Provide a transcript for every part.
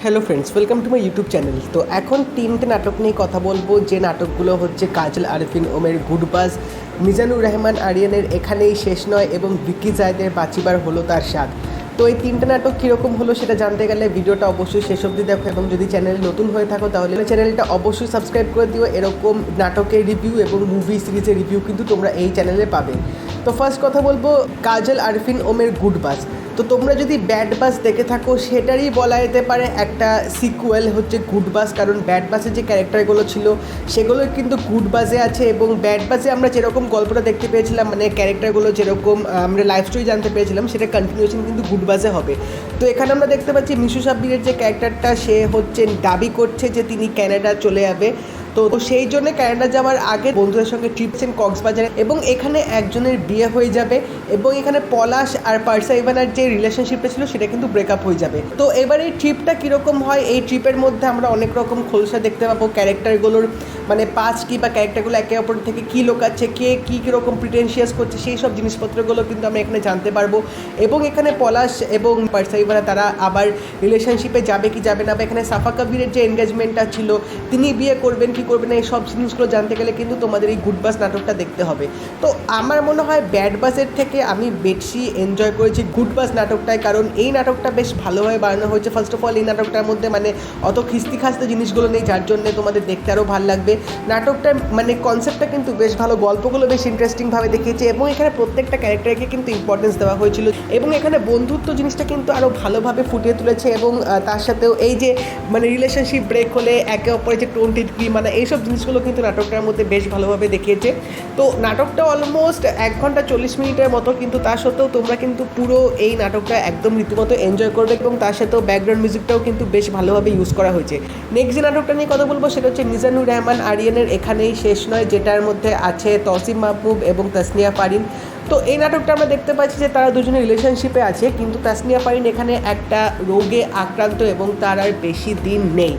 Hello friends, welcome to my YouTube channel. তো এখন তিনটে নাটক নিয়ে কথা বলবো, যে নাটকগুলো হচ্ছে কাজল আরফিন ওমের গুডবাজ, মিজানুর রহমান আরিয়ানের এখানেই শেষ নয় এবং ভিকি জায়েদের বাঁচিবার হলো তার স্বাদ। তো এই তিনটে নাটক কীরকম হলো সেটা জানতে গেলে ভিডিওটা অবশ্যই শেষ অবধি দেখো, এবং যদি চ্যানেলে নতুন হয়ে থাকো তাহলে চ্যানেলটা অবশ্যই সাবস্ক্রাইব করে দিও। এরকম নাটকের রিভিউ এবং মুভি সিরিজের রিভিউ কিন্তু তোমরা এই চ্যানেলে পাবে। তো ফার্স্ট কথা বলবো কাজল আরফিন ওমের গুডবাজ। তো তোমরা যদি ব্যাড বাস দেখে থাকো সেটারই বলা যেতে পারে একটা সিকুয়েল হচ্ছে গুডবাজ, কারণ ব্যাড বাসের যে ক্যারেক্টারগুলো ছিল সেগুলো কিন্তু গুডবাজে আছে, এবং ব্যাড বাসে আমরা যেরকম গল্পটা দেখতে পেয়েছিলাম, মানে ক্যারেক্টারগুলো যেরকম আমরা লাইফ স্টোরি জানতে পেরেছিলাম, সেটা কন্টিনিউশন কিন্তু গুডবাজে হবে। তো এখানে আমরা দেখতে পাচ্ছি মিশু সাব্বিরের যে ক্যারেক্টারটা, সে হচ্ছে দাবি করছে যে তিনি ক্যানাডা চলে যাবে। তো সেই জন্য ক্যানাডা যাওয়ার আগে বন্ধুদের সঙ্গে ট্রিপছেন কক্সবাজারে, এবং এখানে একজনের বিয়ে হয়ে যাবে, এবং এখানে পলাশ আর পার্সা ইভানার যে রিলেশনশিপটা ছিল সেটা কিন্তু ব্রেকআপ হয়ে যাবে। তো এবার এই ট্রিপটা কীরকম হয়, এই ট্রিপের মধ্যে আমরা অনেক রকম খোলসা দেখতে পাবো, ক্যারেক্টারগুলোর মানে পাঁচ কী বা ক্যারেক্টারগুলো একে অপর থেকে কী লোকাচ্ছে, কে কী কীরকম প্রিটেনশিয়াস করছে, সেই সব জিনিসপত্রগুলো কিন্তু আমরা এখানে জানতে পারবো। এবং এখানে পলাশ এবং পার্সা ইভানা তারা আবার রিলেশনশিপে যাবে কি যাবে না, বা এখানে সাফা কবিরের যে এনগেজমেন্টটা ছিল, তিনি বিয়ে করবেন কি করবে না, এই সব জিনিসগুলো জানতে গেলে কিন্তু তোমাদের এই গুডবাজ নাটকটা দেখতে হবে। তো আমার মনে হয় ব্যাড বাসের থেকে আমি বেশি এনজয় করেছি গুডবাজ নাটকটায়, কারণ এই নাটকটা বেশ ভালোভাবে বানানো হয়েছে। ফার্স্ট অফ অল এই নাটকটার মধ্যে মানে অত খিস্তি খাস্তে জিনিসগুলো নেই, যার জন্য তোমাদের দেখতে আরও ভালো লাগবে। নাটকটার মানে কনসেপ্টটা কিন্তু বেশ ভালো, গল্পগুলো বেশ ইন্টারেস্টিংভাবে দেখিয়েছে, এবং এখানে প্রত্যেকটা ক্যারেক্টারকে কিন্তু ইম্পর্টেন্স দেওয়া হয়েছিল, এবং এখানে বন্ধুত্ব জিনিসটা কিন্তু আরও ভালোভাবে ফুটিয়ে তুলেছে। এবং তার সাথেও এই যে মানে রিলেশনশিপ ব্রেক হলে একে অপরের যে টোন টিটকি মানে এইসব জিনিসগুলো কিন্তু নাটকটার মধ্যে বেশ ভালোভাবে দেখিয়েছে। তো নাটকটা অলমোস্ট 1 ঘন্টা 40 মিনিটের মতো, কিন্তু তা সত্ত্বেও তোমরা কিন্তু পুরো এই নাটকটা একদম রীতিমতো এনজয় করবে, এবং তার সাথেও ব্যাকগ্রাউন্ড মিউজিকটাও কিন্তু বেশ ভালোভাবে ইউজ করা হয়েছে। নেক্সট যে নাটকটা নিয়ে কথা বলবো সেটা হচ্ছে মিজানুর রহমান আরিয়ানের এখানেই শেষ নয়, যেটার মধ্যে আছে তসিম মাহবুব এবং তাসনিয়া পারিন। তো এই নাটকটা আমরা দেখতে পাচ্ছি যে তারা দুজনে রিলেশনশিপে আছে, কিন্তু তাসনিয়া পারিন এখানে একটা রোগে আক্রান্ত এবং তার আর বেশি দিন নেই।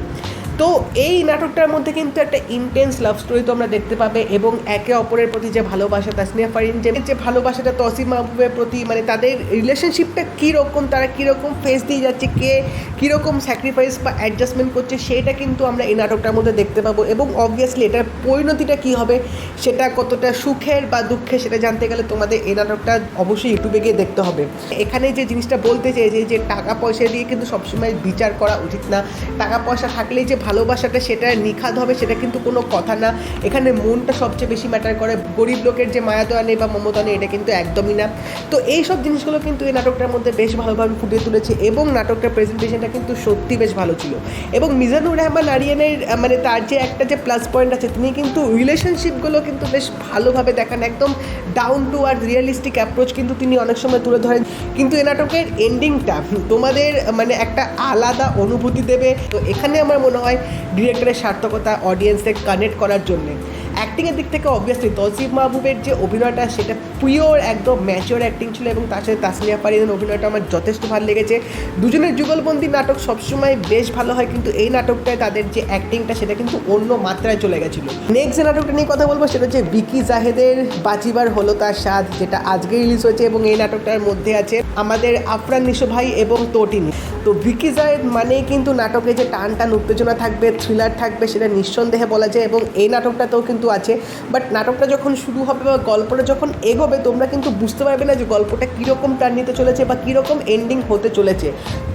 তো এই নাটকটার মধ্যে কিন্তু একটা ইন্টেন্স লাভ স্টোরি তো আমরা দেখতে পাবে, এবং একে অপরের প্রতি যে ভালোবাসা, তাসনিয়া ফারিন যে ভালোবাসাটা তসিম মাহবুবের প্রতি, মানে তাদের রিলেশনশিপটা কীরকম, তারা কীরকম ফেস দিয়ে যাচ্ছে, কে কীরকম স্যাক্রিফাইস বা অ্যাডজাস্টমেন্ট করছে, সেটা কিন্তু আমরা এই নাটকটার মধ্যে দেখতে পাবো। এবং অবভিয়াসলি এটার পরিণতিটা কী হবে, সেটা কতটা সুখের বা দুঃখের, সেটা জানতে গেলে তোমাদের এই নাটকটা অবশ্যই ইউটিউবে গিয়ে দেখতে হবে। এখানে যে জিনিসটা বলতে চেয়েছে যে টাকা পয়সা দিয়ে কিন্তু সবসময় বিচার করা উচিত না, টাকা পয়সা থাকলেই যে ভালোবাসাটা সেটা নিখাদ হবে সেটা কিন্তু কোনো কথা না। এখানে মনটা সবচেয়ে বেশি ম্যাটার করে, গরিব লোকের যে মায়াদয়া নেই বা মমতা নেই এটা কিন্তু একদমই না। তো এই সব জিনিসগুলো কিন্তু এই নাটকটার মধ্যে বেশ ভালোভাবে ফুটিয়ে তুলেছে, এবং নাটকটার প্রেজেন্টেশনটা কিন্তু সত্যি বেশ ভালো ছিল। এবং মিজানুর রহমান আরিয়ানের মানে তার যে একটা যে প্লাস পয়েন্ট আছে, তিনি কিন্তু রিলেশনশিপগুলো কিন্তু বেশ ভালোভাবে দেখান, একদম down to earth realistic approach কিন্তু তিনি অনেক সময় তুলে ধরেন। কিন্তু এই নাটকের এন্ডিংটা তোমাদের মানে একটা আলাদা অনুভূতি দেবে। তো এখানে আমার মনে হয় ডিরেক্টরের সার্থকতা অডিয়েন্সদের কানেক্ট করার জন্যে। অ্যাক্টিংয়ের দিক থেকে অবভিয়াসলি তসিম মাহবুবের যে অভিনয়টা সেটা পিওর একদম ম্যাচিওর অ্যাক্টিং ছিল, এবং তার সাথে তাসনিয়া পারিনের অভিনয়টা আমার যথেষ্ট ভালো লেগেছে। দুজনের যুগলবন্দি নাটক সবসময় বেশ ভালো হয়, কিন্তু এই নাটকটায় তাদের যে অ্যাক্টিংটা সেটা কিন্তু অন্য মাত্রায় চলে গেছিলো। নেক্সট যে নাটকটা নিয়ে কথা বলবো সেটা হচ্ছে ভিকি জাহেদের বাঁচিবার হলো তার স্বাদ, যেটা আজকে রিলিজ হয়েছে, এবং এই নাটকটার মধ্যে আছে আমাদের আফরান নিশো ভাই এবং তটিনী। তো ভিকি জাহেদ মানেই কিন্তু নাটকে যে টান টান উত্তেজনা থাকবে, থ্রিলার থাকবে, সেটা নিঃসন্দেহে বলা যায়, এবং এই নাটকটাতেও কিন্তু আছে। বাট নাটকটা যখন শুরু হবে বা গল্পটা যখন এগোবে তোমরা কিন্তু বুঝতে পারবে না যে গল্পটা কীরকম টার্ন নিতে চলেছে বা কীরকম এন্ডিং হতে চলেছে।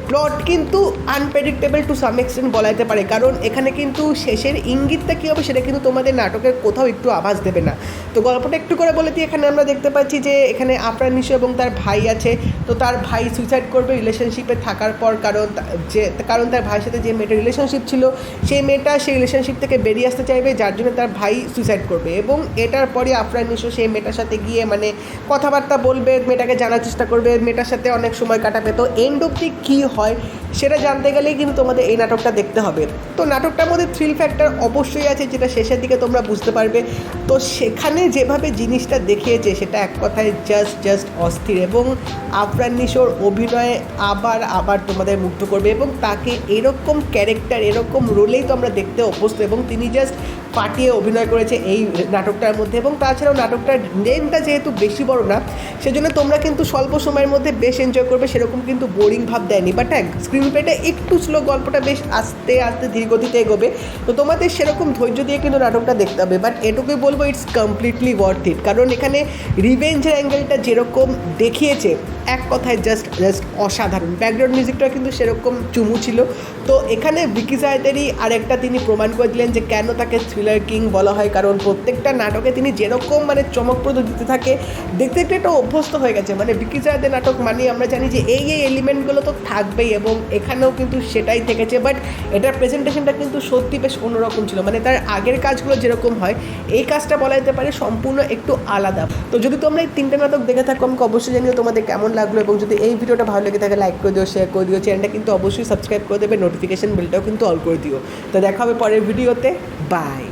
প্লট কিন্তু আনপ্রেডিক্টেবল টু সাম এক্সটেন্ট বলা যেতে পারে, কারণ এখানে কিন্তু শেষের ইঙ্গিতটা কী হবে সেটা কিন্তু তোমাদের নাটকের কোথাও একটু আভাস দেবে না। তো গল্পটা একটু করে বলে দিই, এখানে আমরা দেখতে পাচ্ছি যে এখানে আফরান নিশো এবং তার ভাই আছে। তো তার ভাই সুইসাইড করবে রিলেশনশিপে থাকার পর, কারণ তার ভাইয়ের সাথে যে মেয়েটার রিলেশনশিপ ছিল সেই মেয়েটা সেই রিলেশনশিপ থেকে বেরিয়ে আসতে চাইবে, যার জন্য তার ভাই সুইসাইড করবে। এবং এটার পরে আফরান নিশো সেই মেয়েটার সাথে গিয়ে মানে কথাবার্তা বলবে, মেয়েটাকে জানার চেষ্টা করবে, মেয়েটার সাথে অনেক সময় কাটাবে। তো এন্ড অবধি কী হয় সেটা জানতে গেলেই কিন্তু তোমাদের এই নাটকটা দেখতে হবে। তো নাটকটার মধ্যে থ্রিল ফ্যাক্টর অবশ্যই আছে, যেটা শেষের দিকে তোমরা বুঝতে পারবে। তো সেখানে যেভাবে জিনিসটা দেখিয়েছে সেটা এক কথায় জাস্ট অস্থির, এবং আফরান নিশোর অভিনয়ে আবার তোমাদের মুগ্ধ করবে, এবং তাকে এরকম ক্যারেক্টার এরকম রোলেই তো আমরা দেখতে অভ্যস্ত, এবং তিনি জাস্ট ফাটিয়ে অভিনয় করেছে এই নাটকটার মধ্যে। এবং তাছাড়াও নাটকটার লেন্থটা যেহেতু বেশি বড় না, সেজন্য তোমরা কিন্তু স্বল্প সময়ের মধ্যে বেশ এনজয় করবে, সেরকম কিন্তু বোরিং ভাব দেয়নি। বাট বাট হ্যাঁ স্ক্রিন প্লেটা একটু স্লো, গল্পটা বেশ আস্তে আস্তে ধীর গতিতে এগোবে, তো তোমাদের সেরকম ধৈর্য দিয়ে কিন্তু নাটকটা দেখতে হবে। বাট এটুকুই বলবো ইটস কমপ্লিটলি ওয়ার্থ ইট, কারণ এখানে রিভেঞ্জের অ্যাঙ্গেলটা যেরকম দেখিয়েছে এক কথায় জাস্ট অসাধারণ। ব্যাকগ্রাউন্ড মিউজিকটা কিন্তু সেরকম চুমু ছিল। তো এখানে ভিকি জায়েদেরই আরেকটা তিনি প্রমাণ করে দিলেন যে কেন তাকে থ্রিলার কিং বলা হয়, কারণ প্রত্যেকটা নাটকে তিনি যেরকম মানে চমকপ্রদ দিতে থাকে, দেখতে দেখতে একটা অভ্যস্ত হয়ে গেছে। মানে ভিকি জায়েদের নাটক মানে আমরা জানি যে এই এলিমেন্টগুলো তো থাকবেই, এবং এখানেও কিন্তু সেটাই থেকেছে। বাট এটার প্রেজেন্টেশনটা কিন্তু সত্যি বেশ অন্যরকম ছিল, মানে তার আগের কাজগুলো যেরকম হয় এই কাজটা বলা যেতে পারে সম্পূর্ণ একটু আলাদা। তো যদি তোমরা এই 3টে নাটক দেখে থাকো আমাকে অবশ্যই জানিও তোমাদের কেমন লাগলো, এবং যদি এই ভিডিওটা ভালো লেগে থাকে লাইক করে দিও, শেয়ার করে দিও, চ্যানেলটা কিন্তু অবশ্যই সাবস্ক্রাইব করে দেবে, নোটিফিকেশন বেলটাও কিন্তু অল করে দিও। তো দেখা হবে পরের ভিডিওতে, বাই।